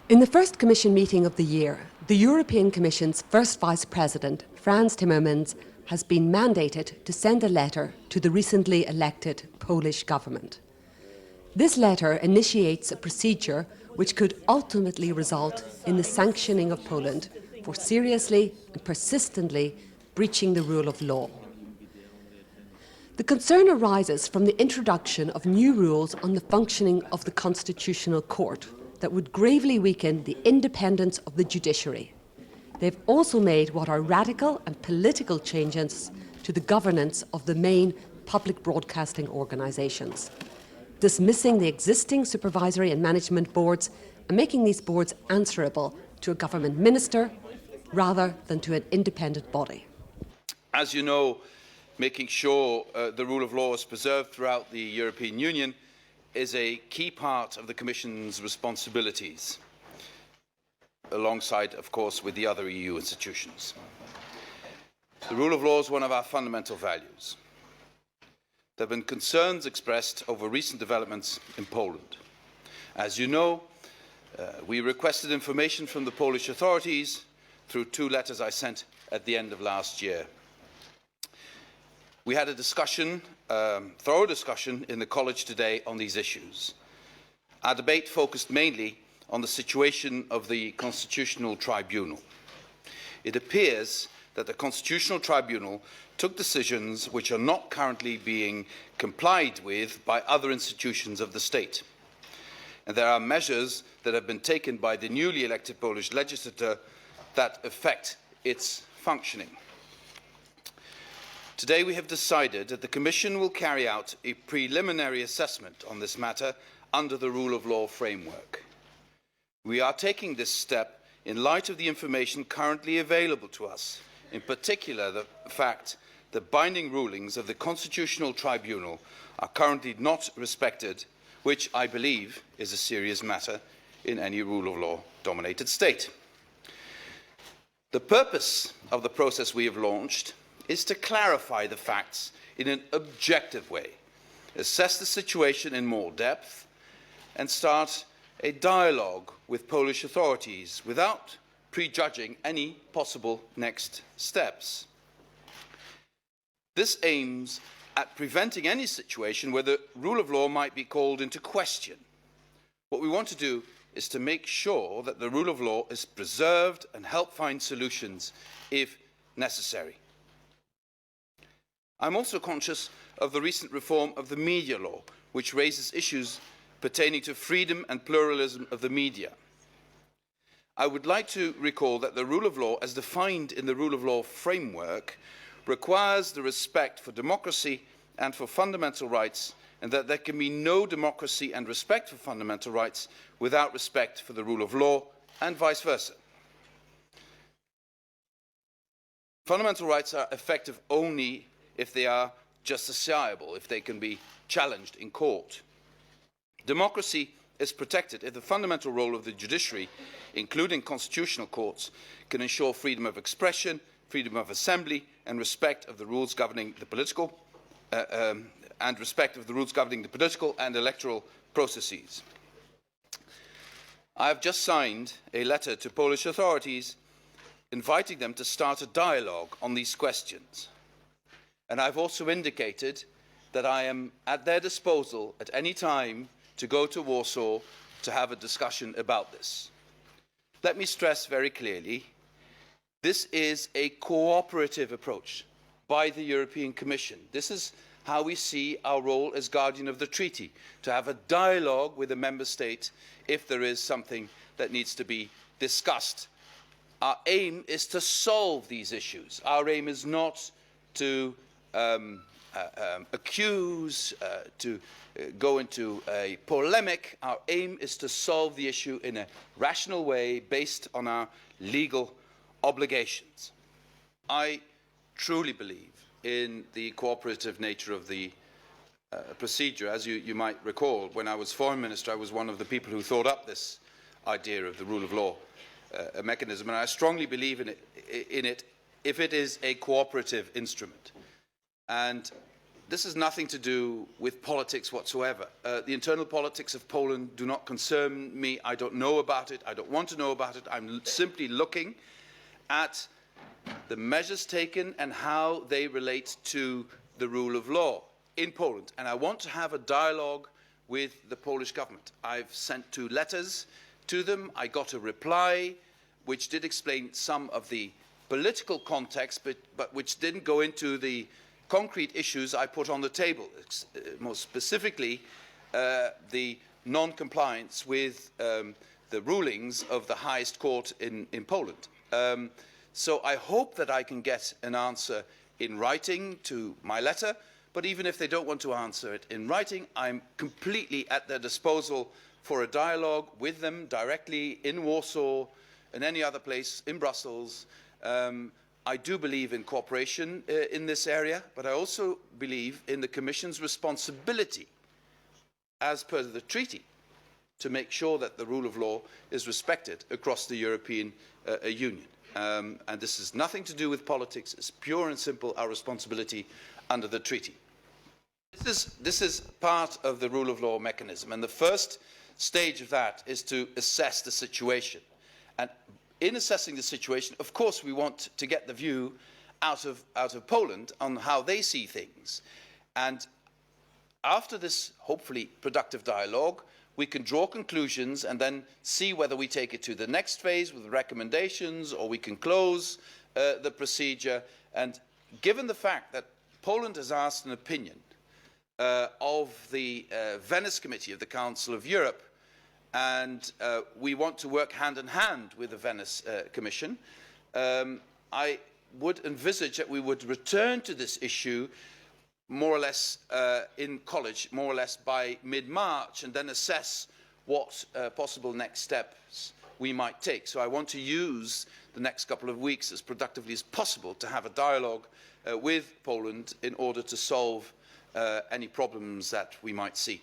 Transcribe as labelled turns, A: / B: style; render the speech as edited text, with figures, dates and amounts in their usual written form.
A: In the first Commission meeting of the year, the European Commission's first Vice President, Frans Timmermans, has been mandated to send a letter to the recently elected Polish government. This letter initiates a procedure which could ultimately result in the sanctioning of Poland for seriously and persistently breaching the rule of law. The concern arises from the introduction of new rules on the functioning of the Constitutional Court that would gravely weaken the independence of the judiciary. They've also made what are radical and political changes to the governance of the main public broadcasting organisations, dismissing the existing supervisory and management boards and making these boards answerable to a government minister rather than to an independent body.
B: As you know, making sure the rule of law is preserved throughout the European Union is a key part of the Commission's responsibilities, alongside, of course, with the other EU institutions. The rule of law is one of our fundamental values. There have been concerns expressed over recent developments in Poland. As you know, we requested information from the Polish authorities through 2 letters I sent at the end of last year. We had a discussion, thorough discussion in the College today on these issues. Our debate focused mainly on the situation of the Constitutional Tribunal. It appears that the Constitutional Tribunal took decisions which are not currently being complied with by other institutions of the state. And there are measures that have been taken by the newly elected Polish legislature that affect its functioning. Today we have decided that the Commission will carry out a preliminary assessment on this matter under the rule of law framework. We are taking this step in light of the information currently available to us, in particular the fact that binding rulings of the Constitutional Tribunal are currently not respected, which I believe is a serious matter in any rule of law dominated state. The purpose of the process we have launched is to clarify the facts in an objective way, assess the situation in more depth, and start a dialogue with Polish authorities without prejudging any possible next steps. This aims at preventing any situation where the rule of law might be called into question. What we want to do is to make sure that the rule of law is preserved and help find solutions if necessary. I'm also conscious of the recent reform of the media law, which raises issues pertaining to freedom and pluralism of the media. I would like to recall that the rule of law, as defined in the rule of law framework, requires the respect for democracy and for fundamental rights, and that there can be no democracy and respect for fundamental rights without respect for the rule of law, and vice versa. Fundamental rights are effective only if they are justiciable, if they can be challenged in court. Democracy is protected if the fundamental role of the judiciary, including constitutional courts, can ensure freedom of expression, freedom of assembly, and respect of the rules governing the political and electoral processes. I have just signed a letter to Polish authorities inviting them to start a dialogue on these questions. And I've also indicated that I am at their disposal at any time to go to Warsaw to have a discussion about this. Let me stress very clearly, this is a cooperative approach by the European Commission. This is how we see our role as guardian of the treaty, to have a dialogue with a member state if there is something that needs to be discussed. Our aim is to solve these issues. Our aim is not to accuse, to go into a polemic. Our aim is to solve the issue in a rational way based on our legal obligations. I truly believe in the cooperative nature of the procedure. As you might recall, when I was Foreign Minister, I was one of the people who thought up this idea of the rule of law mechanism, and I strongly believe in it if it is a cooperative instrument. And this has nothing to do with politics whatsoever. The internal politics of Poland do not concern me. I don't know about it. I don't want to know about it. I'm simply looking at the measures taken and how they relate to the rule of law in Poland. And I want to have a dialogue with the Polish government. I've sent 2 letters to them. I got a reply which did explain some of the political context, but which didn't go into the concrete issues I put on the table, more specifically the non-compliance with the rulings of the highest court in Poland. So I hope that I can get an answer in writing to my letter, but even if they don't want to answer it in writing, I'm completely at their disposal for a dialogue with them directly in Warsaw and any other place in Brussels. I do believe in cooperation in this area, but I also believe in the Commission's responsibility, as per the treaty, to make sure that the rule of law is respected across the European Union. And this has nothing to do with politics. It's pure and simple our responsibility under the treaty. This is part of the rule of law mechanism, and the first stage of that is to assess the situation. And in assessing the situation, of course, we want to get the view out of Poland on how they see things. And after this, hopefully, productive dialogue, we can draw conclusions and then see whether we take it to the next phase with recommendations, or we can close the procedure. And given the fact that Poland has asked an opinion of the Venice Committee of the Council of Europe, and we want to work hand in hand with the Venice Commission, I would envisage that we would return to this issue more or less in college, more or less by mid-March, and then assess what possible next steps we might take. So I want to use the next couple of weeks as productively as possible to have a dialogue with Poland in order to solve any problems that we might see.